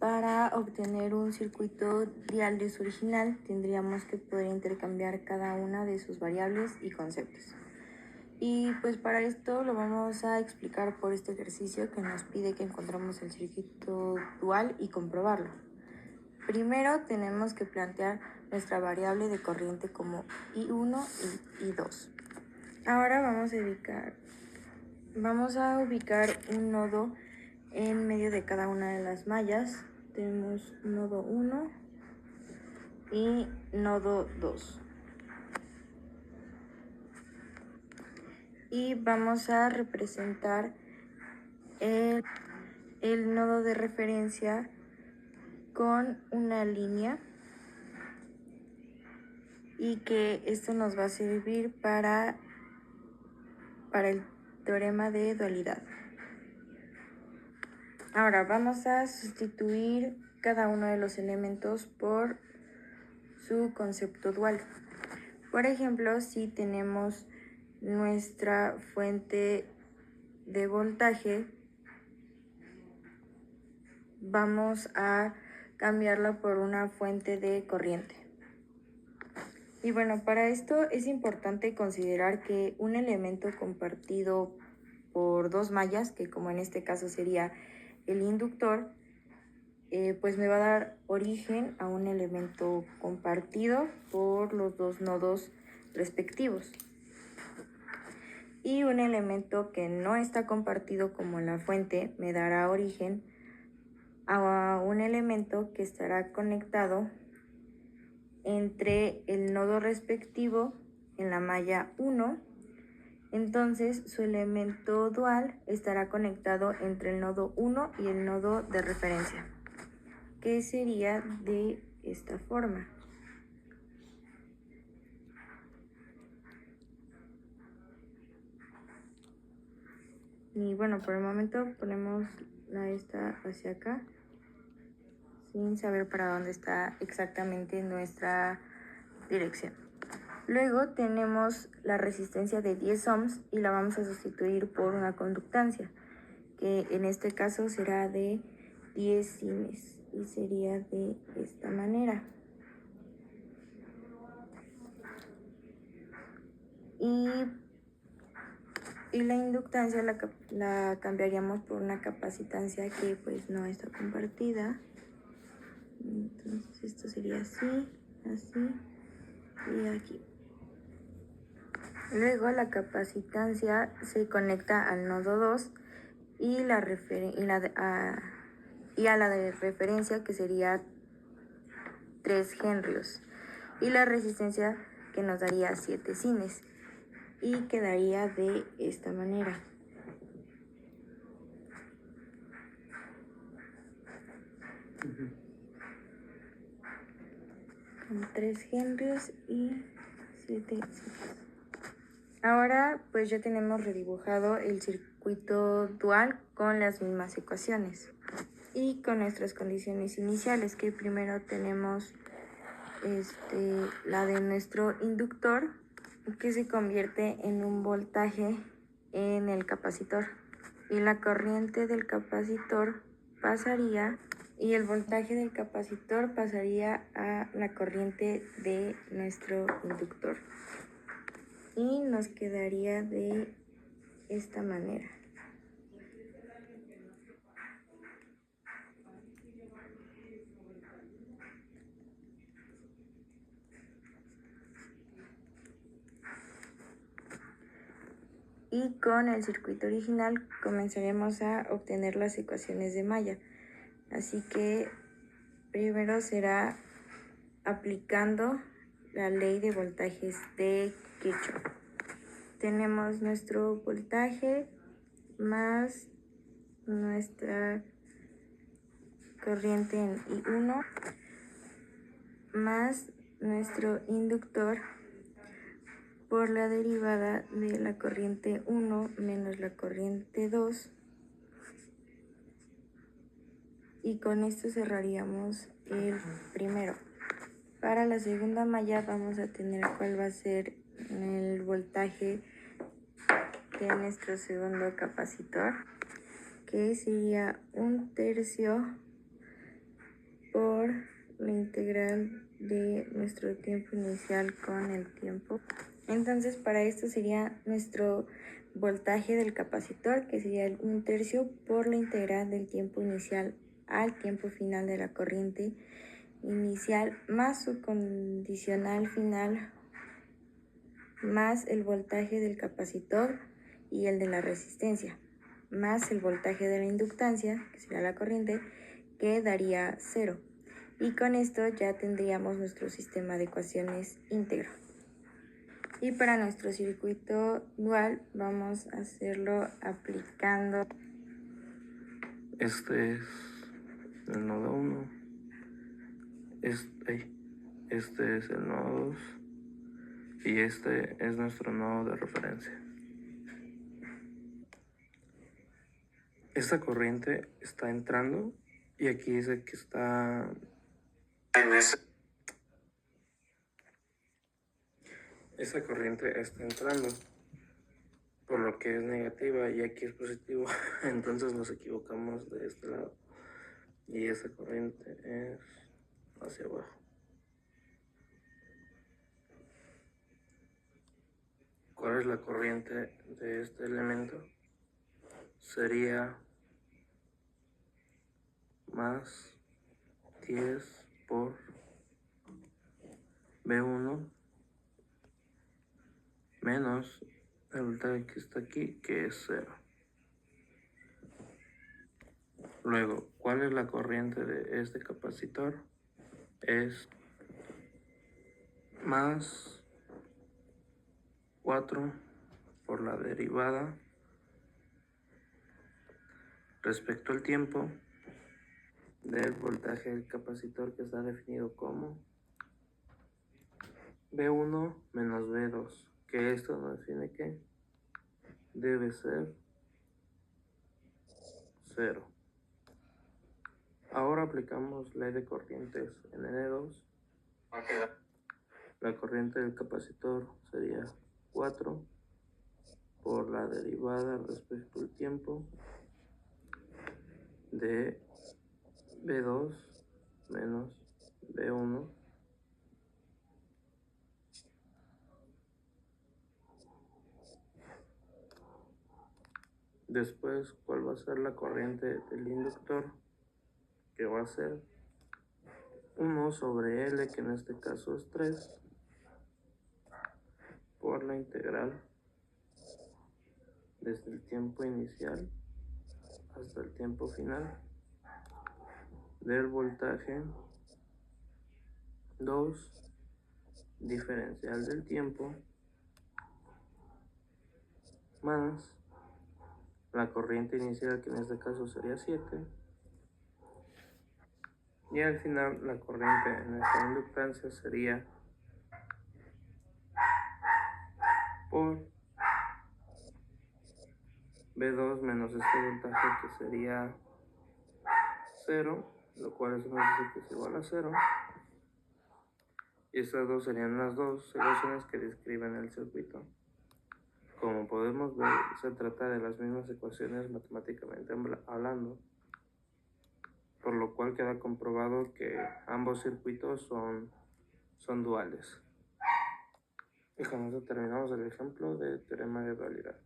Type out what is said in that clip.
para obtener un circuito dial de su original, tendríamos que poder intercambiar cada una de sus variables y conceptos. Y pues para esto lo vamos a explicar por este ejercicio que nos pide que encontremos el circuito dual y comprobarlo. Primero tenemos que plantear nuestra variable de corriente como I1 y I2. Ahora vamos a ubicar un nodo en medio de cada una de las mallas. Tenemos nodo 1 y nodo 2. Y vamos a representar el nodo de referencia con una línea y que esto nos va a servir para el teorema de dualidad. Ahora vamos a sustituir cada uno de los elementos por su concepto dual. Por ejemplo, si tenemos nuestra fuente de voltaje, vamos a cambiarla por una fuente de corriente. Y bueno, para esto es importante considerar que un elemento compartido por dos mallas, que como en este caso sería el inductor, pues me va a dar origen a un elemento compartido por los dos nodos respectivos. Y un elemento que no está compartido como la fuente me dará origen a un elemento que estará conectado entre el nodo respectivo en la malla 1. Entonces su elemento dual estará conectado entre el nodo 1 y el nodo de referencia, que sería de esta forma. Y bueno, por el momento ponemos esta hacia acá, sin saber para dónde está exactamente nuestra dirección. Luego tenemos la resistencia de 10 ohms y la vamos a sustituir por una conductancia, que en este caso será de 10 sines y sería de esta manera. Y la inductancia la cambiaríamos por una capacitancia que pues no está compartida. Entonces esto sería así, así y aquí. Luego la capacitancia se conecta al nodo 2 y a la de referencia, que sería 3 henrios, y la resistencia que nos daría 7 sines y quedaría de esta manera. Con 3 henrios y 7 sines. Ahora pues ya tenemos redibujado el circuito dual con las mismas ecuaciones y con nuestras condiciones iniciales, que primero tenemos la de nuestro inductor, que se convierte en un voltaje en el capacitor, y la corriente del capacitor pasaría, y el voltaje del capacitor pasaría a la corriente de nuestro inductor, y nos quedaría de esta manera. Y con el circuito original comenzaremos a obtener las ecuaciones de malla. Así que primero será aplicando la ley de voltajes de Kirchhoff. Tenemos nuestro voltaje más nuestra corriente en I1 más nuestro inductor por la derivada de la corriente 1 menos la corriente 2, y con esto cerraríamos el primero. Para la segunda malla vamos a tener cuál va a ser el voltaje de nuestro segundo capacitor, que sería 1/3 por la integral de nuestro tiempo inicial con el tiempo. Entonces, para esto sería nuestro voltaje del capacitor, que sería el 1/3 por la integral del tiempo inicial al tiempo final de la corriente inicial más su condicional final más el voltaje del capacitor y el de la resistencia, más el voltaje de la inductancia, que sería la corriente, que daría 0. Y con esto ya tendríamos nuestro sistema de ecuaciones íntegro. Y para nuestro circuito dual vamos a hacerlo aplicando. Este es el nodo 1. Este es el nodo 2. Y este es nuestro nodo de referencia. Esta corriente está entrando y aquí dice que está en ese. Esta corriente está entrando, por lo que es negativa y aquí es positivo. Entonces nos equivocamos de este lado. Y esta corriente es hacia abajo. ¿Cuál es la corriente de este elemento? Sería más 10 por B1 menos el voltaje que está aquí, que es 0. Luego, ¿cuál es la corriente de este capacitor? Es más 4 por la derivada respecto al tiempo del voltaje del capacitor, que está definido como B1 menos B2, que esto nos define que debe ser 0. Ahora aplicamos ley de corrientes en N2. La corriente del capacitor sería 4 por la derivada respecto al tiempo de B2 menos B1 Después, ¿cuál va a ser la corriente del inductor? Que va a ser 1 sobre L, que en este caso es 3, por la integral desde el tiempo inicial hasta el tiempo final del voltaje 2 diferencial del tiempo más la corriente inicial, que en este caso sería 7, y al final la corriente en esta inductancia sería por B2 menos este voltaje, que sería 0, lo cual eso nos dice que es igual a 0. Y estas dos serían las dos ecuaciones que describen el circuito. Como podemos ver, se trata de las mismas ecuaciones matemáticamente hablando, por lo cual queda comprobado que ambos circuitos son duales. Y con eso terminamos el ejemplo de teorema de dualidad.